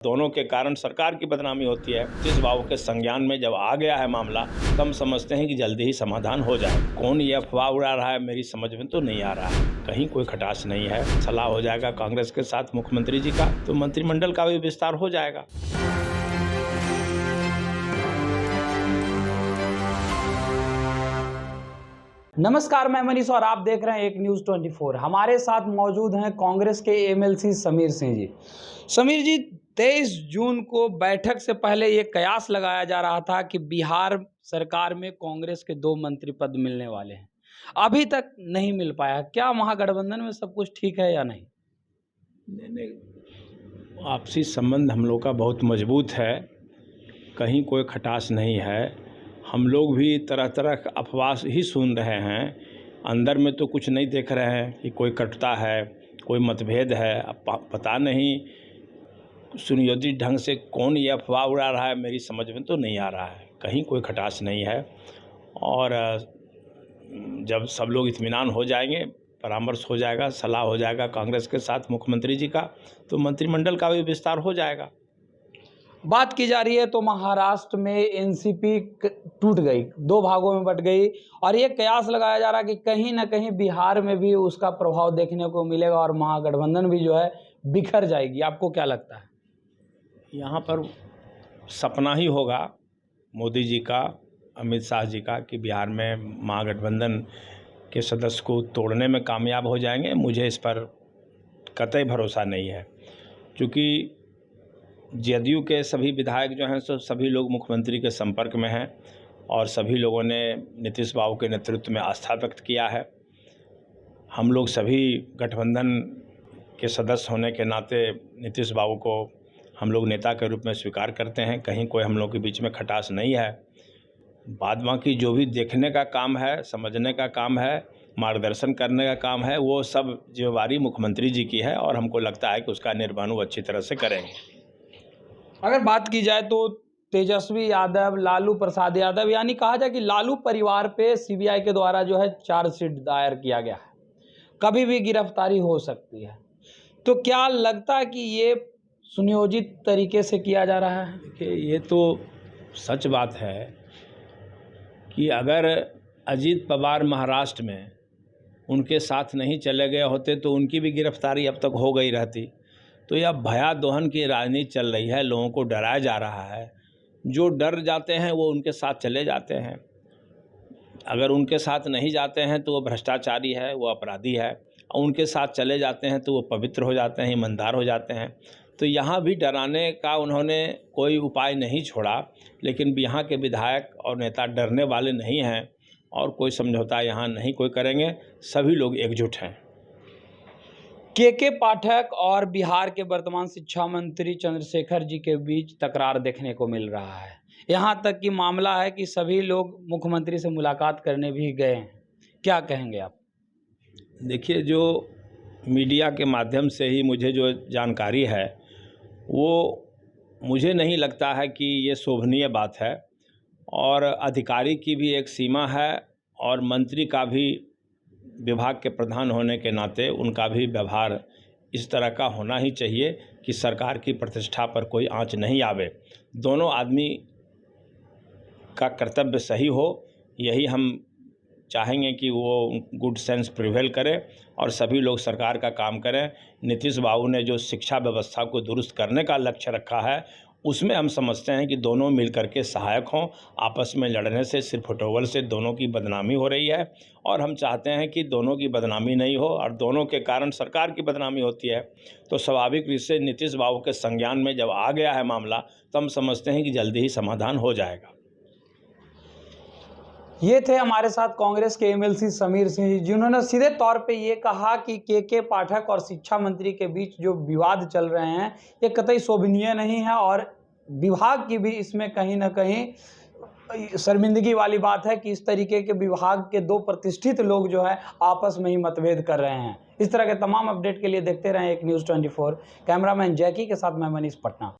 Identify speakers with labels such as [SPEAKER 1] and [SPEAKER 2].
[SPEAKER 1] दोनों के कारण सरकार की बदनामी होती है। जिस बाबू के संज्ञान में जब आ गया है मामला, तो हम समझते हैं कि जल्दी ही समाधान हो जाए। कौन ये अफवाह उड़ा रहा है, मेरी समझ में तो नहीं आ रहा है। कहीं कोई खटास नहीं है। सलाह हो जाएगा कांग्रेस के साथ मुख्यमंत्री जी का, तो मंत्रिमंडल का भी विस्तार हो जाएगा।
[SPEAKER 2] नमस्कार, मैं मनीष और आप देख रहे हैं एक न्यूज़ 24। हमारे साथ मौजूद हैं कांग्रेस के एमएलसी समीर सिंह जी। समीर जी, 23 जून को बैठक से पहले ये कयास लगाया जा रहा था कि बिहार सरकार में कांग्रेस के 2 मंत्री पद मिलने वाले हैं। अभी तक नहीं मिल पाया। क्या महागठबंधन में सब कुछ ठीक है या नहीं?
[SPEAKER 1] नहीं, आपसी संबंध हम लोग का बहुत मजबूत है। कहीं कोई खटास नहीं है। हम लोग भी तरह तरह का अफवाह ही सुन रहे हैं। अंदर में तो कुछ नहीं देख रहे हैं कि कोई कटुता है, कोई मतभेद है। अब पता नहीं सुनियोजित ढंग से कौन ये अफवाह उड़ा रहा है, मेरी समझ में तो नहीं आ रहा है। कहीं कोई खटास नहीं है। और जब सब लोग इत्मीनान हो जाएंगे, परामर्श हो जाएगा, सलाह हो जाएगा कांग्रेस के साथ मुख्यमंत्री जी का, तो मंत्रिमंडल का भी विस्तार हो जाएगा।
[SPEAKER 2] बात की जा रही है तो महाराष्ट्र में एनसीपी टूट गई, 2 भागों में बट गई और ये कयास लगाया जा रहा है कि कहीं ना कहीं बिहार में भी उसका प्रभाव देखने को मिलेगा और महागठबंधन भी जो है बिखर जाएगी। आपको क्या लगता है?
[SPEAKER 1] यहाँ पर सपना ही होगा मोदी जी का, अमित शाह जी का, कि बिहार में महागठबंधन के सदस्य को तोड़ने में कामयाब हो जाएंगे। मुझे इस पर कतई भरोसा नहीं है, क्योंकि जदयू के सभी विधायक जो हैं सो सभी लोग मुख्यमंत्री के संपर्क में हैं और सभी लोगों ने नीतीश बाबू के नेतृत्व में आस्था व्यक्त किया है। हम लोग सभी गठबंधन के सदस्य होने के नाते नीतीश बाबू को हम लोग नेता के रूप में स्वीकार करते हैं। कहीं कोई हम लोग के बीच में खटास नहीं है। बाद बाकी जो भी देखने का काम है, समझने का काम है, मार्गदर्शन करने का काम है, वो सब जिम्मेवारी मुख्यमंत्री जी की है और हमको लगता है कि उसका निर्वहन वो अच्छी तरह से करेंगे।
[SPEAKER 2] अगर बात की जाए तो तेजस्वी यादव, लालू प्रसाद यादव, यानी कहा जाए कि लालू परिवार पे सीबीआई के द्वारा जो है चार्जशीट दायर किया गया है। कभी भी गिरफ्तारी हो सकती है। तो क्या लगता है कि ये सुनियोजित तरीके से किया जा रहा है?
[SPEAKER 1] देखिए, ये तो सच बात है कि अगर अजीत पवार महाराष्ट्र में उनके साथ नहीं चले गए होते तो उनकी भी गिरफ्तारी अब तक हो गई रहती। तो यह भया दोहन की राजनीति चल रही है। लोगों को डराया जा रहा है। जो डर जाते हैं वो उनके साथ चले जाते हैं। अगर उनके साथ नहीं जाते हैं तो वो भ्रष्टाचारी है, वो अपराधी है, और उनके साथ चले जाते हैं तो वो पवित्र हो जाते हैं, ईमानदार हो जाते हैं। तो यहाँ भी डराने का उन्होंने कोई उपाय नहीं छोड़ा। लेकिन यहाँ के विधायक और नेता डरने वाले नहीं हैं और कोई समझौता यहाँ नहीं कोई करेंगे। सभी लोग एकजुट हैं।
[SPEAKER 2] के पाठक और बिहार के वर्तमान शिक्षा मंत्री चंद्रशेखर जी के बीच तकरार देखने को मिल रहा है। यहाँ तक कि मामला है कि सभी लोग मुख्यमंत्री से मुलाकात करने भी गए हैं। क्या कहेंगे आप?
[SPEAKER 1] देखिए, जो मीडिया के माध्यम से ही मुझे जो जानकारी है, वो मुझे नहीं लगता है कि ये शोभनीय बात है। और अधिकारी की भी एक सीमा है और मंत्री का भी विभाग के प्रधान होने के नाते उनका भी व्यवहार इस तरह का होना ही चाहिए कि सरकार की प्रतिष्ठा पर कोई आंच नहीं आवे। दोनों आदमी का कर्तव्य सही हो, यही हम चाहेंगे कि वो गुड सेंस प्रिवेल करे और सभी लोग सरकार का काम करें। नीतीश बाबू ने जो शिक्षा व्यवस्था को दुरुस्त करने का लक्ष्य रखा है, उसमें हम समझते हैं कि दोनों मिलकर के सहायक हों। आपस में लड़ने से, सिर्फ हटोवल से दोनों की बदनामी हो रही है और हम चाहते हैं कि दोनों की बदनामी नहीं हो और दोनों के कारण सरकार की बदनामी होती है। तो स्वाभाविक रूप से नीतीश बाबू के संज्ञान में जब आ गया है मामला, तो हम समझते हैं कि जल्दी ही समाधान हो जाएगा।
[SPEAKER 2] ये थे हमारे साथ कांग्रेस के एमएलसी समीर सिंह जी, जिन्होंने सीधे तौर पे ये कहा कि के पाठक और शिक्षा मंत्री के बीच जो विवाद चल रहे हैं ये कतई शोभनीय नहीं है और विभाग की भी इसमें कहीं ना कहीं शर्मिंदगी वाली बात है कि इस तरीके के विभाग के 2 प्रतिष्ठित लोग जो है आपस में ही मतभेद कर रहे हैं। इस तरह के तमाम अपडेट के लिए देखते रहें एक न्यूज़ 24। कैमरामैन जैकी के साथ मैं मनीष, पटना।